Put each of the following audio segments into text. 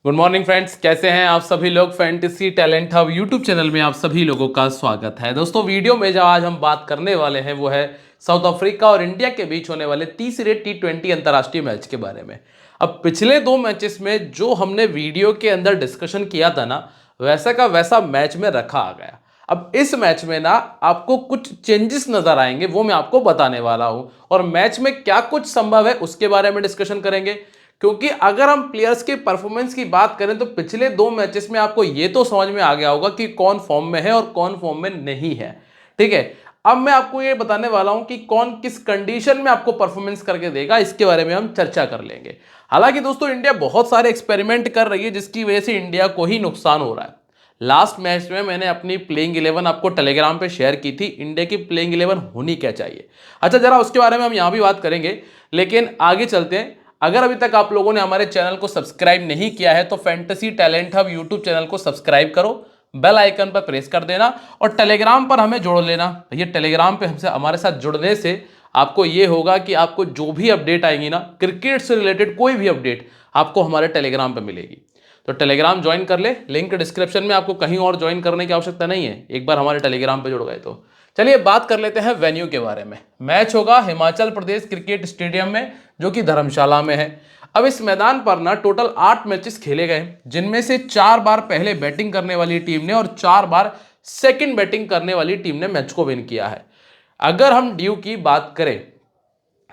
Good morning friends, कैसे हैं आप सभी लोग। Fantasy talent hub YouTube channel में आप सभी लोगों का स्वागत है। दोस्तों, वीडियो में जो आज हम बात करने वाले हैं वो है साउथ अफ्रीका और इंडिया के बीच होने वाले तीसरे T20 अंतर्राष्ट्रीय मैच के बारे में। अब पिछले दो मैचेस में जो हमने वीडियो के अंदर डिस्कशन किया था ना, वैसा का वैसा मैच में रखा आ गया। अब इस मैच में ना आपको कुछ चेंजेस नजर आएंगे, वो मैं आपको बताने वाला हूं, और मैच में क्या कुछ संभव है उसके बारे में डिस्कशन करेंगे। क्योंकि अगर हम प्लेयर्स के परफॉर्मेंस की बात करें तो पिछले दो मैचेस में आपको यह तो समझ में आ गया होगा कि कौन फॉर्म में है और कौन फॉर्म में नहीं है। ठीक है, अब मैं आपको यह बताने वाला हूं कि कौन किस कंडीशन में आपको परफॉर्मेंस करके देगा, इसके बारे में हम चर्चा कर लेंगे। हालांकि दोस्तों, इंडिया बहुत सारे एक्सपेरिमेंट कर रही है जिसकी वजह से इंडिया को ही नुकसान हो रहा है। लास्ट मैच में मैंने अपनी प्लेइंग 11 आपको टेलीग्राम पे शेयर की थी। इंडिया की प्लेइंग 11 होनी क्या चाहिए, अच्छा जरा उसके बारे में हम यहां भी बात करेंगे, लेकिन आगे चलते हैं। अगर अभी तक आप लोगों ने हमारे चैनल को सब्सक्राइब नहीं किया है तो fantasy talent hub YouTube channel को सब्सक्राइब करो, बेल आइकन पर प्रेस कर देना और टेलीग्राम पर हमें जोड़ लेना। ये टेलीग्राम पे हमसे हमारे साथ जुड़ने से आपको ये होगा कि आपको जो भी अपडेट आएंगी ना, क्रिकेट से रिलेटेड कोई भी अपडेट आपको हमारे टेलीग्राम पे मिलेगी। तो टेलीग्राम ज्वाइन कर ले, लिंक डिस्क्रिप्शन में, आपको कहीं और ज्वाइन करने की आवश्यकता नहीं है, एक बार हमारे टेलीग्राम पे जुड़ गए तो। चलिए बात कर लेते हैं वेन्यू के बारे में। मैच होगा हिमाचल प्रदेश क्रिकेट स्टेडियम में, जो कि धर्मशाला में है। अब इस मैदान पर ना टोटल 8 मैचेस खेले गए, जिनमें से 4 बार पहले बैटिंग करने वाली टीम ने और 4 बार सेकंड बैटिंग करने वाली टीम ने मैच को विन किया है। अगर हम ड्यू की बात करें,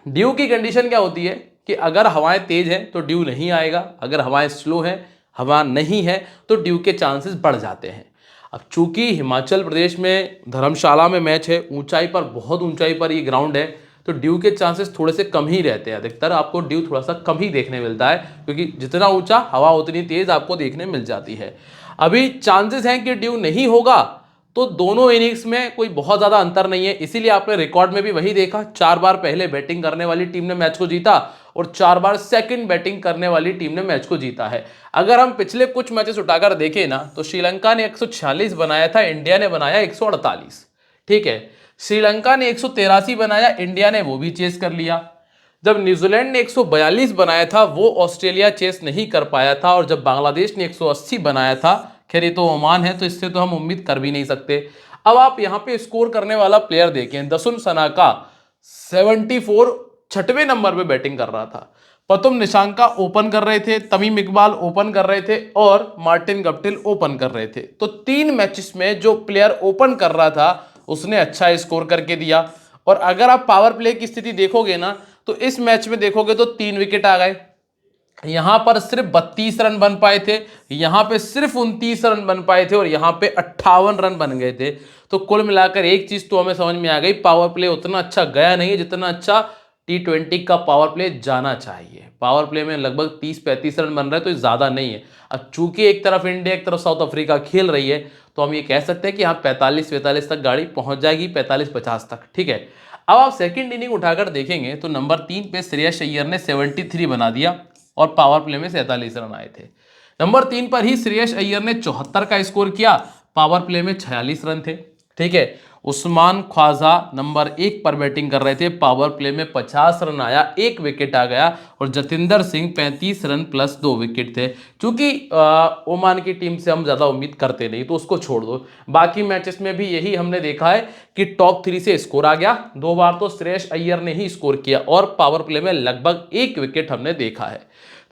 ड्यू की कंडीशन क्या होती है कि अगर हवाएं तेज हैं तो ड्यू नहीं आएगा, अगर हवाएं स्लो हैं, हवा नहीं है, तो ड्यू के चांसेस बढ़ जाते हैं। अब चूंकि हिमाचल प्रदेश में धर्मशाला में मैच है, ऊंचाई पर, बहुत ऊंचाई पर ये ग्राउंड है, तो ड्यू के चांसेस थोड़े से कम ही रहते हैं। अधिकतर आपको ड्यू थोड़ा सा कम ही देखने मिलता है, क्योंकि जितना ऊंचा हवा उतनी तेज आपको देखने मिल जाती है। अभी चांसेस हैं कि ड्यू नहीं होगा, तो दोनों इनिंग्स में कोई बहुत ज्यादा अंतर नहीं है। इसीलिए आपने रिकॉर्ड में भी वही देखा, 4 बार पहले बैटिंग करने वाली टीम ने मैच को जीता और 4 बार सेकंड बैटिंग करने वाली टीम ने मैच को जीता है। अगर हम पिछले कुछ मैचेस उठाकर देखें ना, तो श्रीलंका ने 146 बनाया था, इंडिया ने बनाया 148। ठीक है, श्रीलंका ने 183 बनाया, इंडिया ने वो भी चेस कर लिया। जब न्यूजीलैंड ने 142 बनाया था, वो ऑस्ट्रेलिया चेस नहीं कर पाया था। और जब बांग्लादेश ने 180 बनाया था, खैर ये तो ओमान है तो इससे तो हम उम्मीद कर भी नहीं सकते। अब आप यहां पे स्कोर करने वाला प्लेयर देखें, दसुन सनाका 74 छठवें नंबर पे बैटिंग कर रहा था। पतुम निशांका ओपन कर रहे थे, तमीम इकबाल ओपन कर रहे थे और मार्टिन गप्टिल ओपन कर रहे थे। तो 3 मैचेस में जो प्लेयर ओपन कर रहा था उसने अच्छा स्कोर करके दिया। और अगर आप पावर प्ले की स्थिति देखोगे ना, तो इस मैच में देखोगे तो 3 विकेट आ गए। यहां पर सिर्फ 32 रन बन पाए थे, यहां पे सिर्फ 29 रन बन पाए थे और यहां पे 58 रन बन गए थे। तो कुल मिलाकर एक चीज तो हमें समझ में आ गई, पावर प्ले उतना अच्छा गया नहीं जितना अच्छा T20 का पावर प्ले जाना चाहिए। पावर प्ले में लगभग 30-35 रन बन रहे हैं, तो ज्यादा नहीं है। अब चूंकि एक तरफ इंडिया एक तरफ साउथ अफ्रीका खेल रही है, तो हम ये कह सकते हैं कि हाँ 45-45 तक गाड़ी पहुंच जाएगी, 45-50 तक। ठीक है, अब आप सेकंड इनिंग उठाकर देखेंगे तो नंबर 3 पे श्रेयस अय्यर ने 73 बना दिया और पावर प्ले में 47 रन आए थे। नंबर 3 पर ही श्रेयस अय्यर ने 74 का स्कोर किया, पावर प्ले में 46 रन थे। ठीक है, उस्मान ख्वाजा नंबर 1 पर बैटिंग कर रहे थे, पावर प्ले में 50 रन आया, 1 विकेट आ गया। और Jatinder Singh 35 run plus 2 wicket थे। चूंकि ओमान की टीम से हम ज्यादा उम्मीद करते नहीं, तो उसको छोड़ दो। बाकी मैचेस में भी यही हमने देखा है कि टॉप 3 से स्कोर आ गया। 2 बार तो श्रेयस अय्यर ने ही स्कोर किया और पावर प्ले में लगभग 1 विकेट हमने देखा है।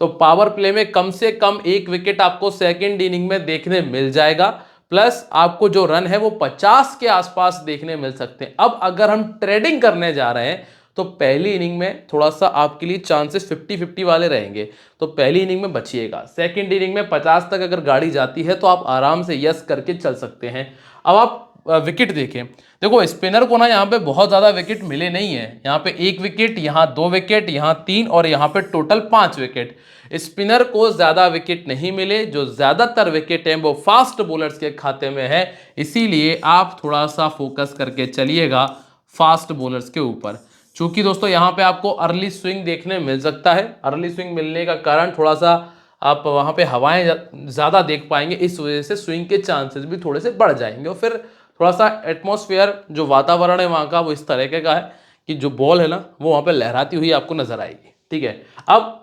तो पावर प्ले में कम से कम 1 विकेट आपको सेकेंड इनिंग में देखने मिल जाएगा, प्लस आपको जो रन है वो 50 के आसपास देखने मिल सकते हैं। अब अगर हम ट्रेडिंग करने जा रहे हैं तो पहली इनिंग में थोड़ा सा आपके लिए चांसेस 50-50 वाले रहेंगे, तो पहली इनिंग में बचिएगा। सेकंड इनिंग में 50 तक अगर गाड़ी जाती है तो आप आराम से यस करके चल सकते हैं। अब आप विकेट देखें, देखो स्पिनर को ना यहाँ पे बहुत ज्यादा विकेट मिले नहीं है। यहाँ पे 1 विकेट, यहाँ 2 विकेट, यहाँ 3 और यहाँ पे टोटल 5 विकेट। स्पिनर को ज्यादा विकेट नहीं मिले, जो ज्यादातर विकेट हैं वो फास्ट बॉलर्स के खाते में है। इसीलिए आप थोड़ा सा फोकस करके चलिएगा फास्ट बॉलर्स के ऊपर। चूंकि दोस्तों यहाँ पे आपको अर्ली स्विंग देखने मिल सकता है, अर्ली स्विंग मिलने का कारण थोड़ा सा आप वहां पे हवाएं ज्यादा देख पाएंगे, इस वजह से स्विंग के चांसेस भी थोड़े से बढ़ जाएंगे। और फिर थोड़ा सा एटमॉस्फेयर, जो वातावरण है वहां का, वो इस तरीके का है कि जो बॉल है ना वो वहां पे लहराती हुई आपको नजर आएगी। ठीक है, अब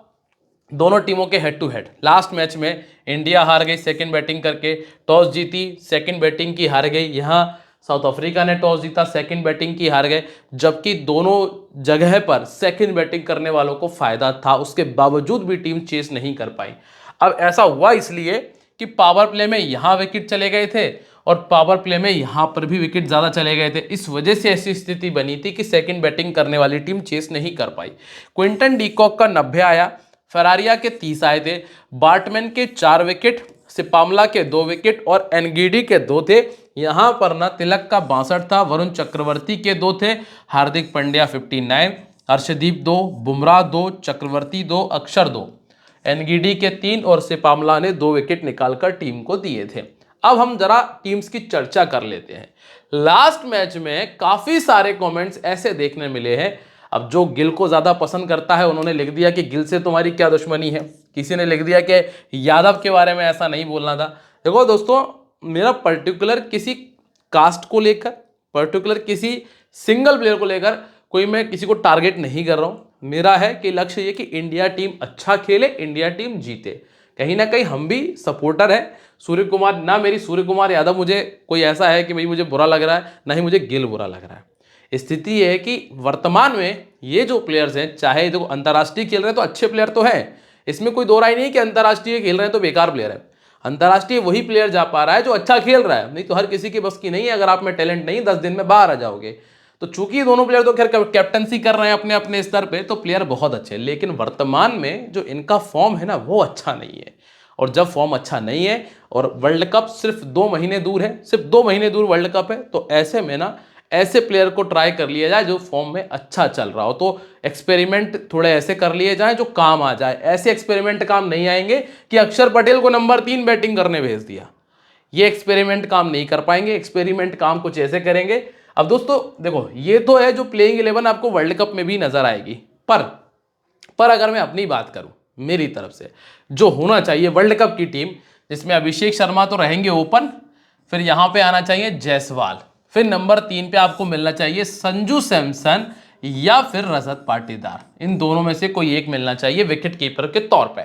दोनों टीमों के head to head. Last match में इंडिया हार गई सेकंड बैटिंग करके, टॉस जीती, सेकंड बैटिंग की हार गई। यहाँ साउथ अफ्रीका ने टॉस जीता, सेकंड बैटिंग की हार गए, जबकि दोनों जगह पर सेकंड बैटिंग करने वालों को फायदा था, उसके बावजूद भी टीम चेस नहीं कर पाई। अब ऐसा हुआ इसलिए कि पावर प्ले में यहाँ विकेट चले गए थे और पावर प्ले में यहाँ पर भी विकेट ज़्यादा चले गए थे। इस वजह से ऐसी स्थिति बनी थी कि सेकंड बैटिंग करने वाली टीम चेस नहीं कर पाई। क्विंटन डीकॉक का 90 आया, फेरारिया के 30 आए थे, बार्टमैन के 4 विकेट, सिपामला के 2 विकेट और एनगीडी के 2 थे। यहां पर ना तिलक का 62 था, वरुण चक्रवर्ती के 2 थे, हार्दिक पांड्या 59, हर्षदीप 2, बुमराह 2, चक्रवर्ती 2, अक्षर 2, एनगीडी के 3 और सिपामला ने 2 विकेट निकालकर टीम को दिए थे। अब हम जरा टीम्स की चर्चा कर लेते हैं। लास्ट मैच में काफी सारे कमेंट्स ऐसे देखने मिले हैं। अब जो गिल को ज्यादा पसंद करता है उन्होंने लिख दिया कि गिल से तुम्हारी क्या दुश्मनी है, किसी ने लिख दिया कि यादव के बारे में ऐसा नहीं बोलना था। देखो दोस्तों, मेरा पर्टिकुलर किसी कास्ट को लेकर, पर्टिकुलर किसी सिंगल प्लेयर को लेकर कोई मैं किसी को टारगेट नहीं कर रहा हूं। मेरा है कि लक्ष्य ये कि इंडिया टीम अच्छा खेले, इंडिया टीम जीते। कहीं ना कहीं हम भी सपोर्टर है सूर्य कुमार, ना मेरी सूर्य कुमार यादव मुझे कोई ऐसा है कि भाई मुझे बुरा लग रहा है, ना ही मुझे गिल बुरा लग रहा है। स्थिति ये है कि वर्तमान में ये जो प्लेयर्स हैं, चाहे देखो अंतर्राष्ट्रीय खेल रहे हैं तो अच्छे प्लेयर तो हैं, इसमें कोई दो राय नहीं कि अंतर्राष्ट्रीय खेल रहे हैं तो बेकार प्लेयर है। अंतर्राष्ट्रीय वही प्लेयर जा पा रहा है जो अच्छा खेल रहा है, नहीं तो हर किसी की बस की नहीं है। अगर आप में टैलेंट नहीं 10 दिन में बाहर आ जाओगे। तो चूंकि दोनों प्लेयर तो खैर कैप्टनसी कर रहे हैं अपने अपने स्तर पे, तो प्लेयर बहुत अच्छे हैं, लेकिन वर्तमान में जो इनका फॉर्म है ना वो अच्छा नहीं है। और जब फॉर्म अच्छा नहीं है और वर्ल्ड कप सिर्फ 2 महीने दूर है, सिर्फ 2 महीने दूर वर्ल्ड कप है, तो ऐसे में ना ऐसे प्लेयर को ट्राई कर लिया जाए जो फॉर्म में अच्छा चल रहा हो। तो एक्सपेरिमेंट थोड़े ऐसे कर लिए जाए जो काम आ जाए। ऐसे एक्सपेरिमेंट काम नहीं आएंगे कि अक्षर पटेल को नंबर 3 बैटिंग करने भेज दिया, ये एक्सपेरिमेंट काम नहीं कर पाएंगे। एक्सपेरिमेंट काम कुछ ऐसे करेंगे। अब दोस्तों देखो, ये तो है जो प्लेइंग 11 आपको वर्ल्ड कप में भी नजर आएगी, पर अगर मैं अपनी बात करूं, मेरी तरफ से जो होना चाहिए वर्ल्ड कप की टीम, जिसमें अभिषेक शर्मा तो रहेंगे ओपन, फिर यहां पे आना चाहिए जायसवाल, फिर नंबर 3 पे आपको मिलना चाहिए संजू सैमसन या फिर रजत पाटीदार। इन दोनों में से कोई एक मिलना चाहिए विकेट कीपर के तौर पे,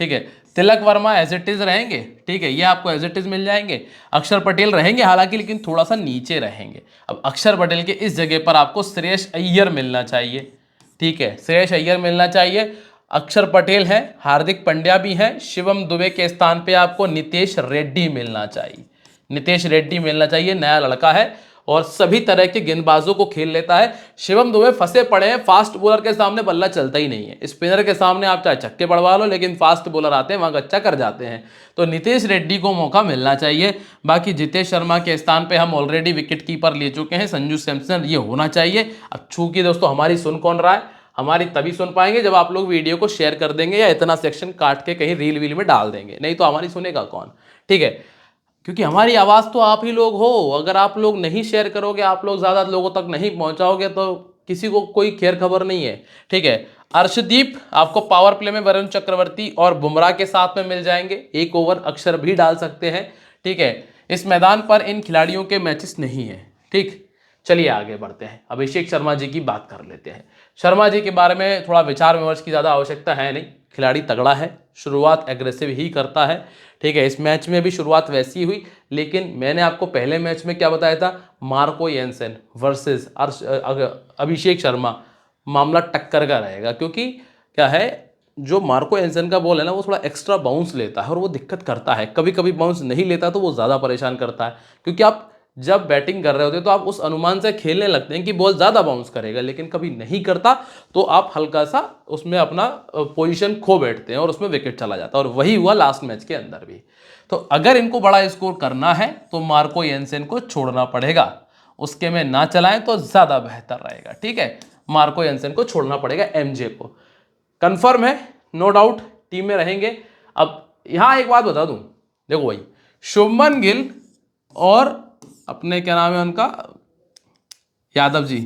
ठीक है। Tilak Varma as it is रहेंगे, ठीक है, ये आपको एज इट इज मिल जाएंगे। अक्षर पटेल रहेंगे हालांकि, लेकिन थोड़ा सा नीचे रहेंगे। अब अक्षर पटेल के इस जगह पर आपको श्रेयस अय्यर मिलना चाहिए, ठीक है, श्रेयस अय्यर मिलना चाहिए। अक्षर पटेल है, हार्दिक पांड्या भी है, शिवम दुबे के स्थान पे आपको नितेश रेड्डी मिलना चाहिए। नितेश रेड्डी मिलना चाहिए, नया लड़का है और सभी तरह के गेंदबाजों को खेल लेता है। शिवम दुबे फंसे पड़े हैं, फास्ट बॉलर के सामने बल्ला चलता ही नहीं है। स्पिनर के सामने आप चाहे छक्के बढ़वा लो, लेकिन फास्ट बॉलर आते हैं वहां गच्चा कर जाते हैं। तो नितेश रेड्डी को मौका मिलना चाहिए। बाकी जितेश शर्मा के स्थान पे हम ऑलरेडी विकेट कीपर ले चुके हैं, संजू सैमसन, ये होना चाहिए। अब चूंकि दोस्तों हमारी सुन कौन रहा है, हमारी तभी सुन पाएंगे जब आप लोग वीडियो को शेयर कर देंगे या इतना सेक्शन काट के कहीं रील वील में डाल देंगे, नहीं तो हमारी सुनेगा कौन, ठीक है। क्योंकि हमारी आवाज़ तो आप ही लोग हो। अगर आप लोग नहीं शेयर करोगे, आप लोग ज़्यादा लोगों तक नहीं पहुंचाओगे, तो किसी को कोई खैर खबर नहीं है, ठीक है। अर्शदीप आपको पावर प्ले में वरुण चक्रवर्ती और बुमराह के साथ में मिल जाएंगे, एक ओवर अक्षर भी डाल सकते हैं, ठीक है। इस मैदान पर इन खिलाड़ियों के मैचेस नहीं है, ठीक। चलिए आगे बढ़ते हैं, अभिषेक शर्मा जी की बात कर लेते हैं। शर्मा जी के बारे में थोड़ा विचार विमर्श की ज़्यादा आवश्यकता है नहीं। खिलाड़ी तगड़ा है, शुरुआत एग्रेसिव ही करता है, ठीक है। इस मैच में भी शुरुआत वैसी हुई, लेकिन मैंने आपको पहले मैच में क्या बताया था, Marco Jansen versus Abhishek Sharma, मामला टक्कर का रहेगा। क्योंकि क्या है, जो मार्को येंसन का बॉल है ना वो थोड़ा एक्स्ट्रा बाउंस लेता है और वो दिक्कत करता है। कभी कभी बाउंस नहीं लेता तो वो ज़्यादा परेशान करता है, क्योंकि आप जब बैटिंग कर रहे होते तो आप उस अनुमान से खेलने लगते हैं कि बॉल ज़्यादा बाउंस करेगा, लेकिन कभी नहीं करता तो आप हल्का सा उसमें अपना पोजीशन खो बैठते हैं और उसमें विकेट चला जाता है। और वही हुआ लास्ट मैच के अंदर भी। तो अगर इनको बड़ा स्कोर करना है तो मार्को येंसन को छोड़ना पड़ेगा, उसके में ना चलाएं तो ज़्यादा बेहतर रहेगा, ठीक है। मार्को येंसन को छोड़ना पड़ेगा, एमजे को। कंफर्म है, नो डाउट टीम में रहेंगे। अब यहाँ एक बात बता दूं, देखो भाई, शुभमन गिल और अपने क्या नाम है उनका, यादव जी,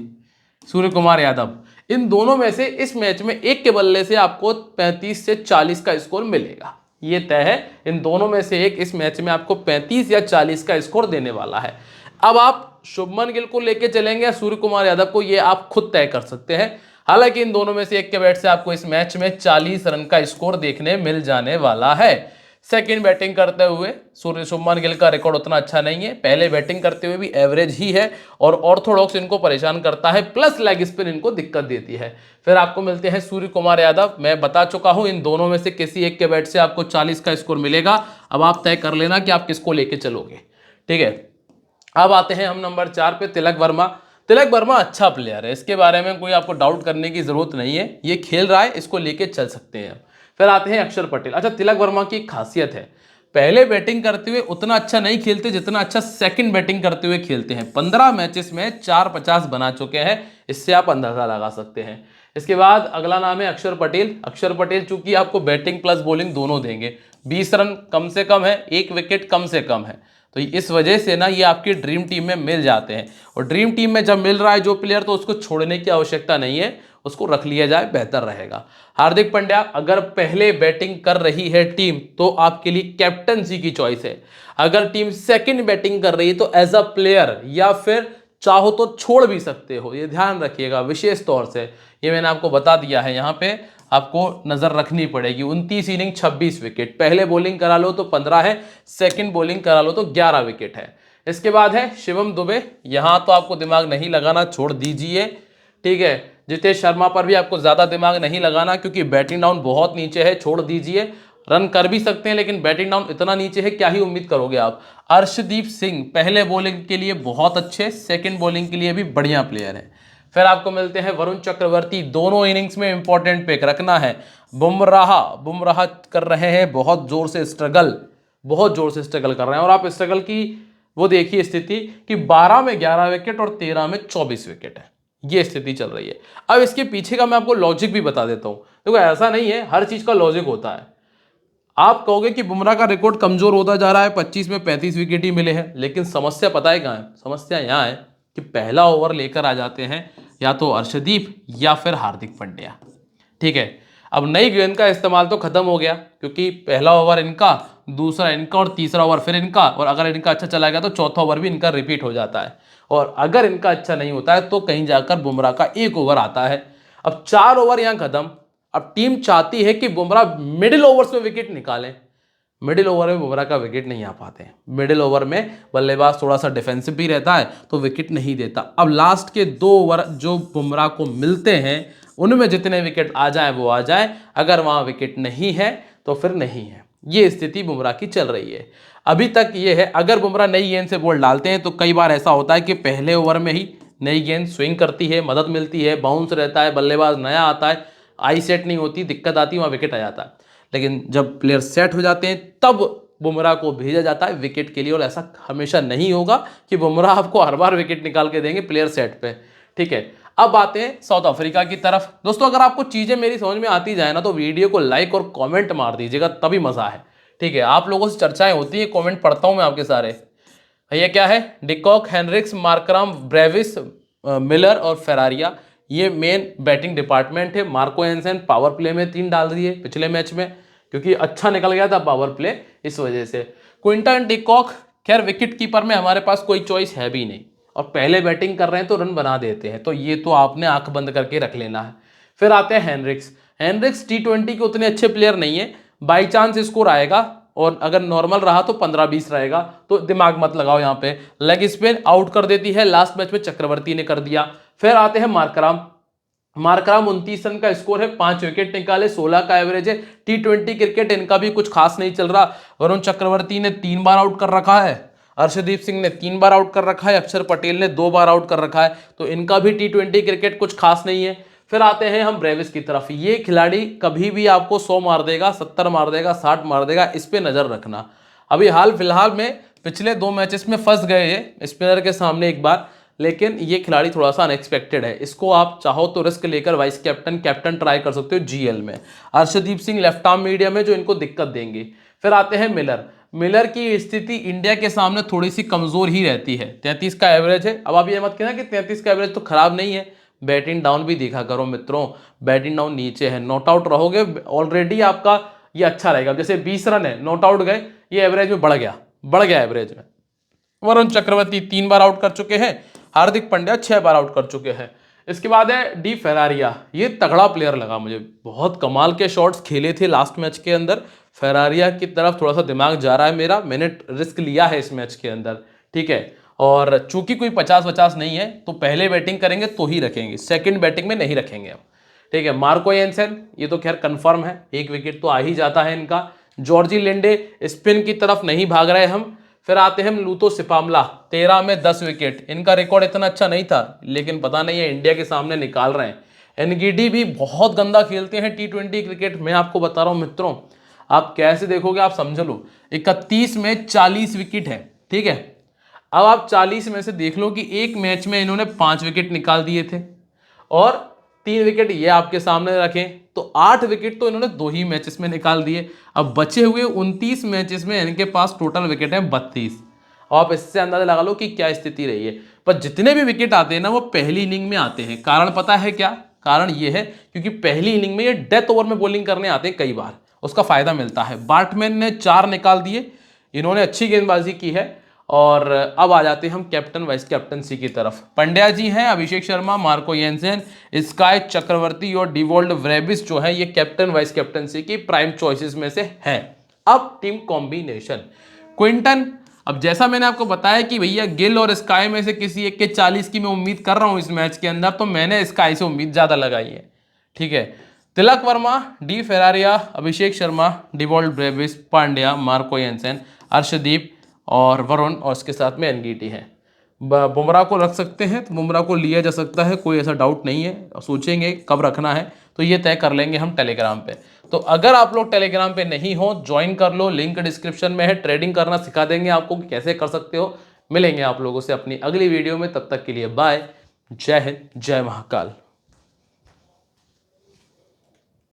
सूर्य कुमार यादव, इन दोनों में से इस मैच में एक के बल्ले से आपको 35 से 40 का स्कोर मिलेगा, ये तय है। इन दोनों में से एक इस मैच में आपको 35 या 40 का स्कोर देने वाला है। अब आप शुभमन गिल को लेके चलेंगे या सूर्य कुमार यादव को, ये आप खुद तय कर सकते हैं। हालांकि इन दोनों में से एक के बैट से आपको इस मैच में 40 रन का स्कोर देखने मिल जाने वाला है। सेकंड बैटिंग करते हुए शुभमन गिल का रिकॉर्ड उतना अच्छा नहीं है, पहले बैटिंग करते हुए भी एवरेज ही है और ऑर्थोडॉक्स इनको परेशान करता है, प्लस लेग स्पिन इनको दिक्कत देती है। फिर आपको मिलते हैं सूर्य कुमार यादव। मैं बता चुका हूं इन दोनों में से किसी एक के बैट से आपको 40 का स्कोर मिलेगा। अब आप तय कर लेना कि आप किसको लेके चलोगे, ठीक है। अब आते हैं हम नंबर 4 पे, तिलक वर्मा। तिलक वर्मा अच्छा प्लेयर है, इसके बारे में कोई आपको डाउट करने की जरूरत नहीं है, ये खेल रहा है, इसको लेके चल सकते हैं। फिर आते हैं अक्षर पटेल। अच्छा, तिलक वर्मा की एक खासियत है, पहले बैटिंग करते हुए उतना अच्छा नहीं खेलते जितना अच्छा सेकंड बैटिंग करते हुए खेलते हैं। 15 मैचेस में 450 बना चुके हैं, इससे आप अंदाजा लगा सकते हैं। इसके बाद अगला नाम है अक्षर पटेल। अक्षर पटेल चूंकि आपको बैटिंग प्लस बॉलिंग दोनों देंगे, 20 रन कम से कम है, 1 विकेट कम से कम है, तो इस वजह से ना ये आपकी ड्रीम टीम में मिल जाते हैं। और ड्रीम टीम में जब मिल रहा है जो प्लेयर, तो उसको छोड़ने की आवश्यकता नहीं है, उसको रख लिया जाए, बेहतर रहेगा। हार्दिक पांड्या, अगर पहले बैटिंग कर रही है टीम तो आपके लिए कैप्टनसी की चॉइस है। अगर टीम सेकंड बैटिंग कर रही है तो एज अ प्लेयर या फिर चाहो तो छोड़ भी सकते हो, ये ध्यान रखिएगा विशेष तौर से, ये मैंने आपको बता दिया है। यहाँ पे आपको नजर रखनी पड़ेगी। 29 इनिंग 26 विकेट, पहले बॉलिंग करा लो तो 15 है, सेकंड बॉलिंग करा लो तो 11 विकेट है। इसके बाद है शिवम दुबे। यहां तो आपको दिमाग नहीं लगाना, छोड़ दीजिए, ठीक है। जितेश शर्मा पर भी आपको ज्यादा दिमाग नहीं लगाना क्योंकि बैटिंग डाउन बहुत नीचे है, छोड़ दीजिए। रन कर भी सकते हैं लेकिन बैटिंग डाउन इतना नीचे है, क्या ही उम्मीद करोगे आप। अर्शदीप सिंह पहले बॉलिंग के लिए बहुत अच्छे, सेकंड बॉलिंग के लिए भी बढ़िया प्लेयर है। फिर आपको मिलते हैं वरुण चक्रवर्ती। दोनों इनिंग्स में इंपॉर्टेंट पिक रखना है। बुमराह कर रहे हैं बहुत जोर से स्ट्रगल, बहुत जोर से स्ट्रगल कर रहे हैं, और आप स्ट्रगल की वो देखिए स्थिति कि 12 में 11 विकेट और 13 में 24 विकेट है, ये स्थिति चल रही है। अब इसके पीछे का मैं आपको लॉजिक भी बता देता हूं। देखो ऐसा नहीं है, हर चीज का लॉजिक होता है। आप कहोगे कि बुमराह का रिकॉर्ड कमजोर होता जा रहा है, 25 में 35 विकेट ही मिले हैं, लेकिन समस्या पता है कहां है? समस्या यहां है कि पहला ओवर लेकर आ जाते हैं या तो अर्शदीप या फिर हार्दिक पांड्या, ठीक है। अब नई गेंद का इस्तेमाल तो खत्म हो गया क्योंकि पहला ओवर इनका, दूसरा इनका और तीसरा ओवर फिर इनका, और अगर इनका अच्छा चला गया तो चौथा ओवर भी इनका रिपीट हो जाता है। और अगर इनका अच्छा नहीं होता है तो कहीं जाकर बुमराह का 1 ओवर आता है। अब 4 ओवर यहां खत्म। अब टीम चाहती है कि बुमराह मिडिल ओवर्स में विकेट निकालें, मिडिल ओवर में बुमराह का विकेट नहीं आ पाते हैं। मिडिल ओवर में बल्लेबाज थोड़ा सा डिफेंसिव भी रहता है तो विकेट नहीं देता। अब लास्ट के 2 ओवर जो बुमराह को मिलते हैं उनमें जितने विकेट आ जाए वो आ जाए, अगर वहां विकेट नहीं है तो फिर नहीं है। ये स्थिति बुमराह की चल रही है अभी तक। ये है, अगर बुमराह नई गेंद से बॉल डालते हैं तो कई बार ऐसा होता है कि पहले ओवर में ही नई गेंद स्विंग करती है, मदद मिलती है, बाउंस रहता है, बल्लेबाज नया आता है, आई सेट नहीं होती, दिक्कत आती है, वहां विकेट आ जाता है। लेकिन जब प्लेयर सेट हो जाते हैं तब बुमराह को भेजा जाता है विकेट के लिए, और ऐसा हमेशा नहीं होगा कि बुमराह आपको हर बार विकेट निकाल के देंगे प्लेयर सेट पे, ठीक है। अब आते हैं साउथ अफ्रीका की तरफ। दोस्तों अगर आपको चीजें मेरी समझ में आती जाए ना तो वीडियो को लाइक और कमेंट मार दीजिएगा, तभी मजा है, ठीक है। आप लोगों से चर्चाएं होती है, कमेंट पढ़ता हूं मैं आपके सारे। भैया क्या है, de Kock, Henriques, Markram, Brevis, Miller और फेरारिया, ये मेन बैटिंग डिपार्टमेंट है। मार्को एंसन पावर प्ले में 3 डाल दिए पिछले मैच में क्योंकि अच्छा निकल गया था पावर प्ले, इस वजह से। क्विंटन डिकॉक, खैर विकेट कीपर में हमारे पास कोई चॉइस है भी नहीं, और पहले बैटिंग कर रहे हैं तो रन बना देते हैं, तो ये तो आपने आंख बंद करके रख लेना है। फिर आते हैं हेनरिक्स। हेनरिक्स T20 के उतने अच्छे प्लेयर नहीं है, बाई चांस स्कोर आएगा, और अगर नॉर्मल रहा तो 15-20 रहेगा, तो दिमाग मत लगाओ यहाँ पे। लेग स्पिन आउट कर देती है, लास्ट मैच में चक्रवर्ती ने कर दिया। फिर आते हैं मार्कराम। 29 रन का स्कोर है, 5 विकेट निकाले, 16 का एवरेज है। T20 क्रिकेट इनका भी कुछ खास नहीं चल रहा। वरुण चक्रवर्ती ने 3 बार आउट कर रखा है, अर्शदीप सिंह ने 3 बार आउट कर रखा है, अक्षर पटेल ने 2 बार आउट कर रखा है, तो इनका भी T20 क्रिकेट कुछ खास नहीं है। फिर आते हैं हम ब्रेविस की तरफ। ये खिलाड़ी कभी भी आपको 100 मार देगा, 70 मार देगा, 60 मार देगा, इस पे नजर रखना। अभी हाल फिलहाल में पिछले 2 मैचेस में फंस गए हैं स्पिनर के सामने एक बार, लेकिन ये खिलाड़ी थोड़ा सा अनएक्सपेक्टेड है। इसको आप चाहो तो रिस्क लेकर वाइस कैप्टन ट्राई कर सकते हो GL में। Arshdeep Singh left arm medium में जो इनको दिक्कत देंगे। फिर आते हैं मिलर की स्थिति इंडिया के सामने थोड़ी सी कमजोर ही रहती है। 33 का एवरेज है। अब आप ये मत कहना कि 33 का एवरेज तो खराब नहीं है, बैटिंग डाउन भी देखा करो मित्रों, बैटिंग डाउन नीचे है, नॉट आउट रहोगे ऑलरेडी आपका ये अच्छा रहेगा। जैसे 20 रन है, नॉट आउट गए, ये एवरेज में बढ़ गया एवरेज में। वरुण चक्रवर्ती 3 बार आउट कर चुके हैं, हार्दिक पांड्या 6 बार आउट कर चुके हैं। इसके बाद है डी फेरारिया। ये तगड़ा प्लेयर लगा मुझे, बहुत कमाल के शॉट्स खेले थे लास्ट मैच के अंदर। फेरारिया की तरफ थोड़ा सा दिमाग जा रहा है मेरा, मैंने रिस्क लिया है इस मैच के अंदर, ठीक है। और चूंकि कोई 50-50 नहीं है तो पहले बैटिंग करेंगे तो ही रखेंगे, सेकंड बैटिंग में नहीं रखेंगे हम, ठीक है। मार्को येंसेन ये तो खैर कंफर्म है, एक विकेट तो आ ही जाता है इनका। जॉर्जी लिंडे स्पिन की तरफ नहीं भाग रहे हम। फिर आते हैं लूतो सिपामला, 13 में 10 विकेट। इनका रिकॉर्ड इतना अच्छा नहीं था, लेकिन पता नहीं है इंडिया के सामने निकाल रहे हैं। एनगीडी भी बहुत गंदा खेलते हैं T20 क्रिकेट, मैं आपको बता रहा हूं मित्रों, आप कैसे देखोगे आप समझ लो। 31 में 40 विकेट है, ठीक है। अब आप 40 में से देख लो कि एक मैच में इन्होंने 5 विकेट निकाल दिए थे और 3 विकेट ये आपके सामने रखें तो 8 विकेट तो इन्होंने 2 ही मैचेस में निकाल दिए। अब बचे हुए 29 मैचेस में इनके पास टोटल विकेट है 32। आप इससे अंदाजा लगा लो कि क्या स्थिति रही है। पर जितने भी विकेट आते हैं ना वो पहली इनिंग में आते हैं। कारण पता है क्या? कारण ये है क्योंकि पहली इनिंग में ये डेथ ओवर में बॉलिंग करने आते हैं, कई बार उसका फायदा मिलता है। बार्टमैन ने 4 निकाल दिए, इन्होंने अच्छी गेंदबाजी की है। और अब आ जाते हैं हम कैप्टन वाइस कैप्टनसी की तरफ। पंड्या जी हैं, अभिषेक शर्मा, मार्को येंसेन, स्काई चक्रवर्ती और डिवॉल्ड ब्रेविस जो है ये कैप्टन वाइस कैप्टनसी की प्राइम चॉइसेस में से हैं। अब टीम कॉम्बिनेशन क्विंटन, अब जैसा मैंने आपको बताया कि भैया गिल और स्काई में से किसी एक के 40 की मैं उम्मीद कर रहा हूं इस मैच के अंदर, तो मैंने स्काई से उम्मीद ज्यादा लगाई है, ठीक है। Tilak Varma, D फेरारिया, Abhishek Sharma, डिवॉल्ड Brevis, Pandya, Marco येंसेन, Arshdeep और वरुण, और इसके साथ में एनगीटी है। बुमराह को रख सकते हैं तो बुमराह को लिया जा सकता है, कोई ऐसा डाउट नहीं है। सोचेंगे कब रखना है तो ये तय कर लेंगे हम टेलीग्राम पे। तो अगर आप लोग टेलीग्राम पे नहीं हो ज्वाइन कर लो, लिंक डिस्क्रिप्शन में है। ट्रेडिंग करना सिखा देंगे आपको कि कैसे कर सकते हो। मिलेंगे आप लोगों से अपनी अगली वीडियो में, तब तक के लिए बाय, जय हिंद, जय महाकाल।